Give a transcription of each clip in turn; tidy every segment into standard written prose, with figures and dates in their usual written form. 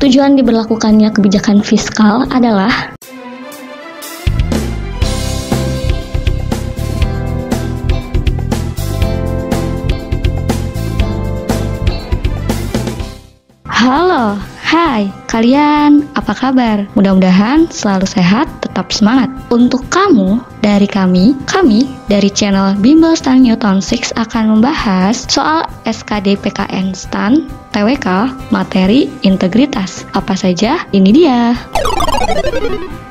Tujuan diberlakukannya kebijakan fiskal adalah Halo, hai, kalian apa kabar? Mudah-mudahan selalu sehat, tetap semangat. Untuk kamu, dari kami dari channel Bimbel Stan Newton 6 akan membahas soal SKD PKN STAN, TWK, materi integritas. Apa saja? Ini dia.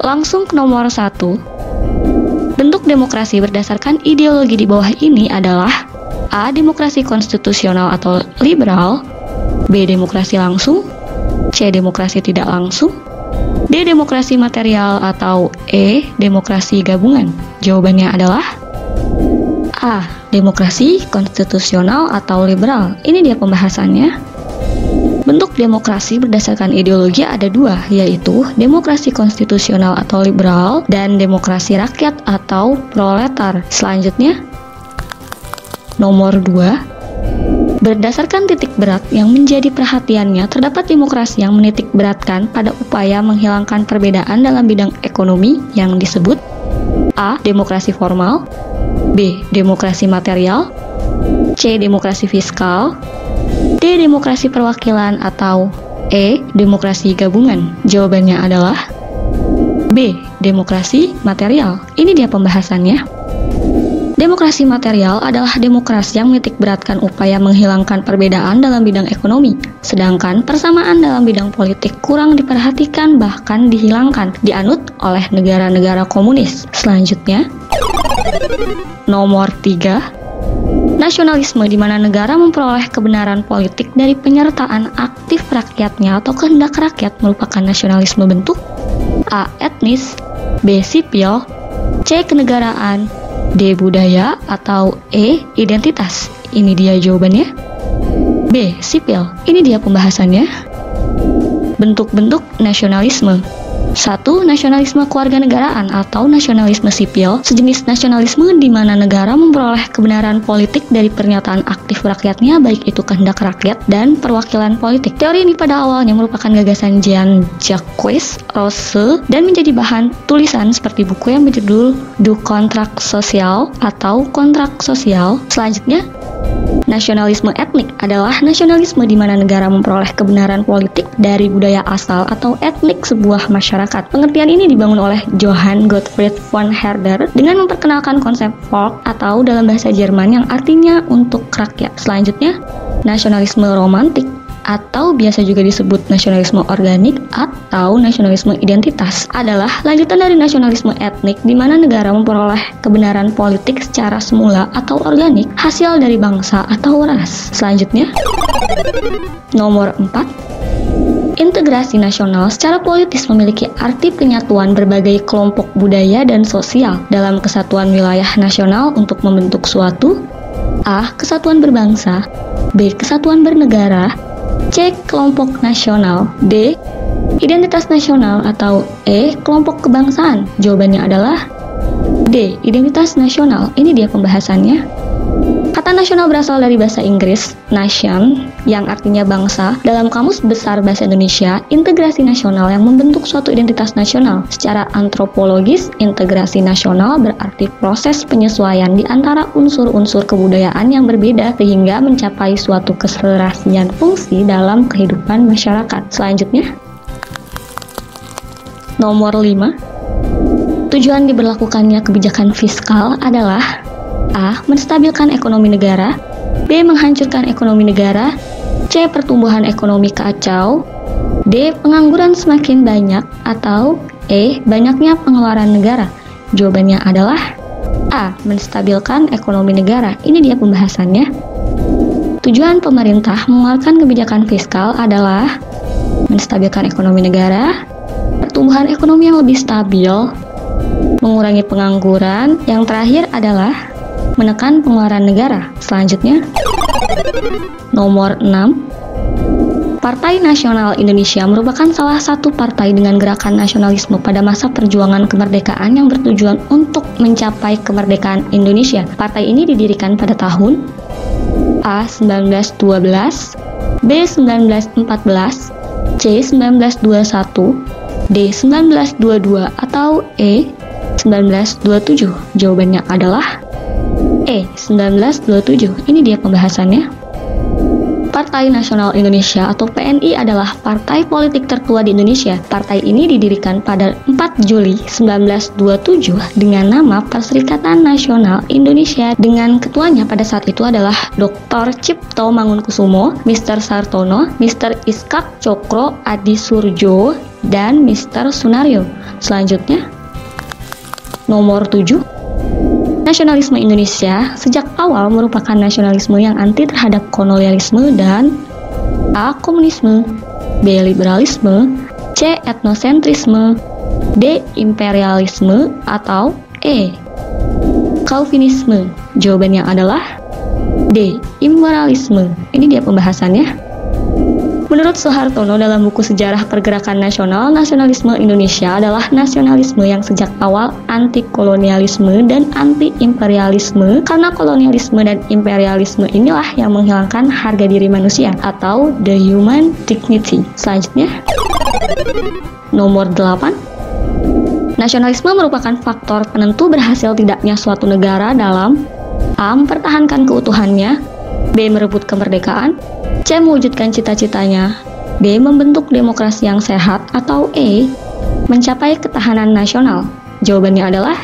Langsung ke nomor 1. Bentuk demokrasi berdasarkan ideologi di bawah ini adalah A. Demokrasi konstitusional atau liberal, B. Demokrasi langsung, C. Demokrasi tidak langsung, D. Demokrasi material, atau E. Demokrasi gabungan. Jawabannya adalah A. Demokrasi konstitusional atau liberal. Ini dia pembahasannya. Bentuk demokrasi berdasarkan ideologi ada dua, yaitu demokrasi konstitusional atau liberal dan demokrasi rakyat atau proletar. Selanjutnya, nomor 2. Berdasarkan titik berat yang menjadi perhatiannya, terdapat demokrasi yang menitik beratkan pada upaya menghilangkan perbedaan dalam bidang ekonomi yang disebut A. Demokrasi formal, B. Demokrasi material, C. Demokrasi fiskal, D. Demokrasi perwakilan, atau E. Demokrasi gabungan. Jawabannya adalah B. Demokrasi material. Ini dia pembahasannya. Demokrasi material adalah demokrasi yang menitik beratkan upaya menghilangkan perbedaan dalam bidang ekonomi, sedangkan persamaan dalam bidang politik kurang diperhatikan bahkan dihilangkan, dianut oleh negara-negara komunis. Selanjutnya, nomor 3. Nasionalisme, di mana negara memperoleh kebenaran politik dari penyertaan aktif rakyatnya atau kehendak rakyat, merupakan nasionalisme bentuk A. Etnis, B. Sipil, C. Kenegaraan, D. Budaya, atau E. Identitas. Ini dia jawabannya. B. Sipil. Ini dia pembahasannya. Bentuk-bentuk nasionalisme. 1. Nasionalisme kewarganegaraan atau nasionalisme sipil, sejenis nasionalisme di mana negara memperoleh kebenaran politik dari pernyataan aktif rakyatnya, baik itu kehendak rakyat dan perwakilan politik. Teori ini pada awalnya merupakan gagasan Jean-Jacques Rousseau dan menjadi bahan tulisan seperti buku yang berjudul Du Contrat Social atau Kontrak Sosial. Selanjutnya, nasionalisme etnik adalah nasionalisme di mana negara memperoleh kebenaran politik dari budaya asal atau etnik sebuah masyarakat. Pengertian ini dibangun oleh Johann Gottfried von Herder dengan memperkenalkan konsep Volk atau dalam bahasa Jerman yang artinya untuk rakyat. Selanjutnya, nasionalisme romantik atau biasa juga disebut nasionalisme organik atau nasionalisme identitas adalah lanjutan dari nasionalisme etnik di mana negara memperoleh kebenaran politik secara semula atau organik hasil dari bangsa atau ras. Selanjutnya, nomor 4. Integrasi nasional secara politis memiliki arti penyatuan berbagai kelompok budaya dan sosial dalam kesatuan wilayah nasional untuk membentuk suatu A. Kesatuan berbangsa, B. Kesatuan bernegara, C. Kelompok nasional, D. Identitas nasional, atau E. Kelompok kebangsaan. Jawabannya adalah D. Identitas nasional. Ini dia pembahasannya. Kata nasional berasal dari bahasa Inggris, nation, yang artinya bangsa. Dalam Kamus Besar Bahasa Indonesia, integrasi nasional yang membentuk suatu identitas nasional. Secara antropologis, integrasi nasional berarti proses penyesuaian di antara unsur-unsur kebudayaan yang berbeda sehingga mencapai suatu keserasian fungsi dalam kehidupan masyarakat. Selanjutnya, nomor 5. Tujuan diberlakukannya kebijakan fiskal adalah A. Menstabilkan ekonomi negara, B. Menghancurkan ekonomi negara, C. Pertumbuhan ekonomi kacau, D. Pengangguran semakin banyak, atau E. Banyaknya pengeluaran negara. Jawabannya adalah A. Menstabilkan ekonomi negara. Ini dia pembahasannya. Tujuan pemerintah mengeluarkan kebijakan fiskal adalah menstabilkan ekonomi negara, pertumbuhan ekonomi yang lebih stabil, mengurangi pengangguran, yang terakhir adalah menekan pengeluaran negara. Selanjutnya, nomor 6. Partai Nasional Indonesia merupakan salah satu partai dengan gerakan nasionalisme pada masa perjuangan kemerdekaan yang bertujuan untuk mencapai kemerdekaan Indonesia. Partai ini didirikan pada tahun A. 1912, B. 1914, C. 1921, D. 1922, atau E. 1927? Jawabannya adalah E. 1927. Ini dia pembahasannya. Partai Nasional Indonesia atau PNI adalah partai politik tertua di Indonesia. Partai ini didirikan pada 4 Juli 1927 dengan nama Perserikatan Nasional Indonesia, dengan ketuanya pada saat itu adalah Dr. Cipto Mangunkusumo, Mr. Sartono, Mr. Iskak Cokro Adi Surjo, dan Mr. Sunario. Selanjutnya, nomor 7. Nasionalisme Indonesia sejak awal merupakan nasionalisme yang anti terhadap kolonialisme dan A. Komunisme, B. Liberalisme, C. Etnosentrisme, D. Imperialisme, atau E. Calvinisme? Jawabannya adalah D. Immoralisme. Ini dia pembahasannya. Menurut Soehartono dalam buku Sejarah Pergerakan Nasional, nasionalisme Indonesia adalah nasionalisme yang sejak awal anti-kolonialisme dan anti-imperialisme, karena kolonialisme dan imperialisme inilah yang menghilangkan harga diri manusia atau the human dignity. Selanjutnya, nomor 8. Nasionalisme merupakan faktor penentu berhasil tidaknya suatu negara dalam A. Mempertahankan keutuhannya, B. Merebut kemerdekaan, C. Mewujudkan cita-citanya, D. Membentuk demokrasi yang sehat, atau E. Mencapai ketahanan nasional? Jawabannya adalah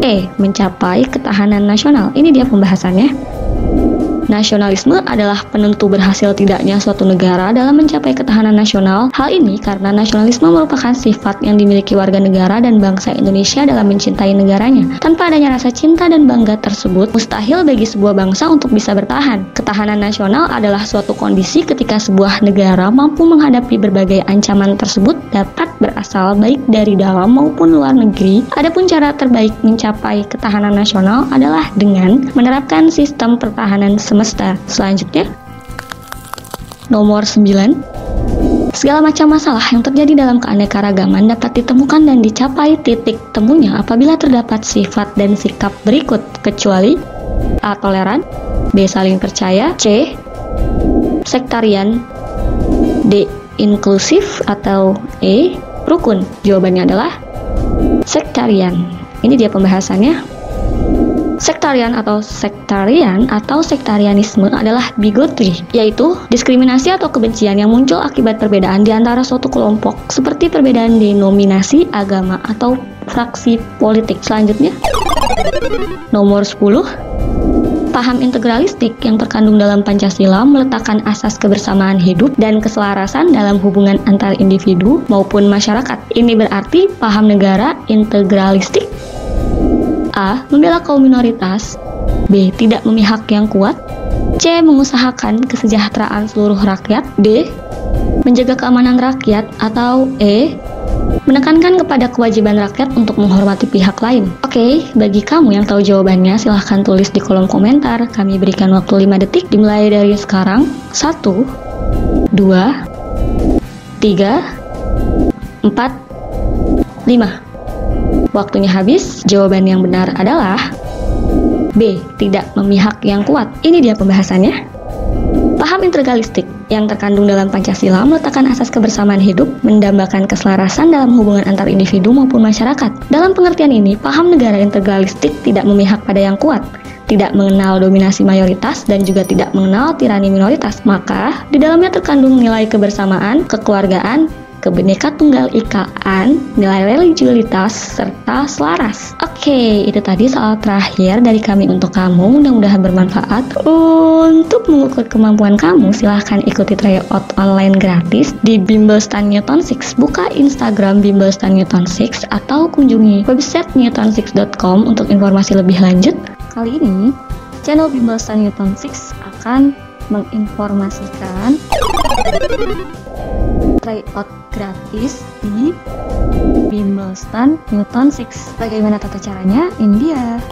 E. Mencapai ketahanan nasional. Ini dia pembahasannya. Nasionalisme adalah penentu berhasil tidaknya suatu negara dalam mencapai ketahanan nasional. Hal ini karena nasionalisme merupakan sifat yang dimiliki warga negara dan bangsa Indonesia dalam mencintai negaranya. Tanpa adanya rasa cinta dan bangga tersebut, mustahil bagi sebuah bangsa untuk bisa bertahan. Ketahanan nasional adalah suatu kondisi ketika sebuah negara mampu menghadapi berbagai ancaman tersebut, dapat berasal baik dari dalam maupun luar negeri. Adapun cara terbaik mencapai ketahanan nasional adalah dengan menerapkan sistem pertahanan semesta. Selanjutnya, nomor 9. Segala macam masalah yang terjadi dalam keanekaragaman dapat ditemukan dan dicapai titik temunya apabila terdapat sifat dan sikap berikut, kecuali A. Toleran, B. Saling percaya, C. Sektarian, D. Inklusif, atau E. Rukun? Jawabannya adalah sektarian. Ini dia pembahasannya. Sektarian atau sektarianisme adalah bigotry, yaitu diskriminasi atau kebencian yang muncul akibat perbedaan di antara suatu kelompok, seperti perbedaan denominasi, agama, atau fraksi politik. Selanjutnya, nomor 10. Paham integralistik yang terkandung dalam Pancasila meletakkan asas kebersamaan hidup dan keselarasan dalam hubungan antar individu maupun masyarakat. Ini berarti paham negara integralistik A. Membela kaum minoritas, B. Tidak memihak yang kuat, C. Mengusahakan kesejahteraan seluruh rakyat, D. Menjaga keamanan rakyat, atau E. Menekankan kepada kewajiban rakyat untuk menghormati pihak lain. Oke, bagi kamu yang tahu jawabannya, silahkan tulis di kolom komentar. Kami berikan waktu 5 detik dimulai dari sekarang. 1, 2, 3, 4, 5. Waktunya habis. Jawaban yang benar adalah B. Tidak memihak yang kuat. Ini dia pembahasannya. Paham integralistik yang terkandung dalam Pancasila meletakkan asas kebersamaan hidup, mendambakan keselarasan dalam hubungan antar individu maupun masyarakat. Dalam pengertian ini, paham negara integralistik tidak memihak pada yang kuat, tidak mengenal dominasi mayoritas, dan juga tidak mengenal tirani minoritas. Maka, di dalamnya terkandung nilai kebersamaan, kekeluargaan, Kebineka Tunggal Ikaan, nilai religiulitas, serta selaras. Oke, itu tadi soal terakhir dari kami untuk kamu. Mudah-mudahan bermanfaat. Untuk mengukur kemampuan kamu, silahkan ikuti tryout online gratis di Bimbel Stan Newton 6. Buka Instagram Bimbel Stan Newton 6 atau kunjungi website newton6.com untuk informasi lebih lanjut. Kali ini, channel Bimbel Stan Newton 6 akan menginformasikan tryout gratis di Bimbel Stan Newton 6. Bagaimana tata caranya? Ini dia.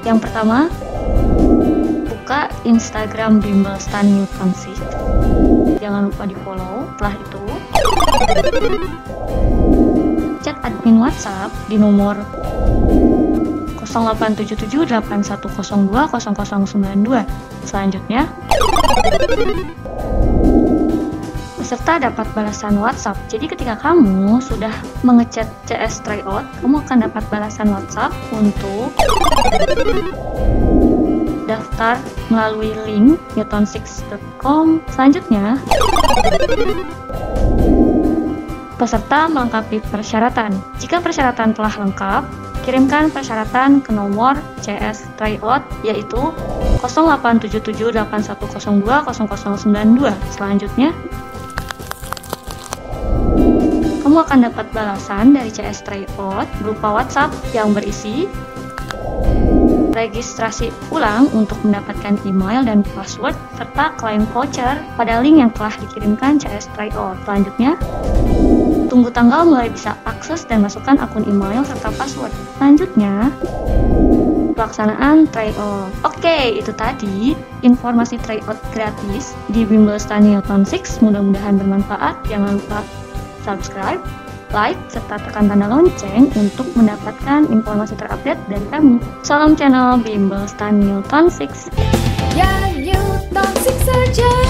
Yang pertama, buka Instagram Bimbel Stan Newton 6. Jangan lupa di follow. Setelah itu, chat admin WhatsApp di nomor 087781020092. Selanjutnya, peserta dapat balasan WhatsApp. Jadi ketika kamu sudah mengechat CS tryout, kamu akan dapat balasan WhatsApp untuk daftar melalui link newton6.com. Selanjutnya, peserta melengkapi persyaratan. Jika persyaratan telah lengkap, kirimkan persyaratan ke nomor CS tryout yaitu 087781020092. Selanjutnya, kamu akan dapat balasan dari CS tryout berupa WhatsApp yang berisi registrasi ulang untuk mendapatkan email dan password serta klaim voucher pada link yang telah dikirimkan CS tryout. Selanjutnya, tunggu tanggal mulai bisa akses dan masukkan akun email serta password. Selanjutnya, pelaksanaan tryout. Oke, itu tadi informasi tryout gratis di Bimbel Stan Newton 6. Mudah-mudahan bermanfaat. Jangan lupa subscribe, like, serta tekan tanda lonceng untuk mendapatkan informasi terupdate dari kami. Salam channel Bimbel Stan Newton 6. Ya Newton 6 saja.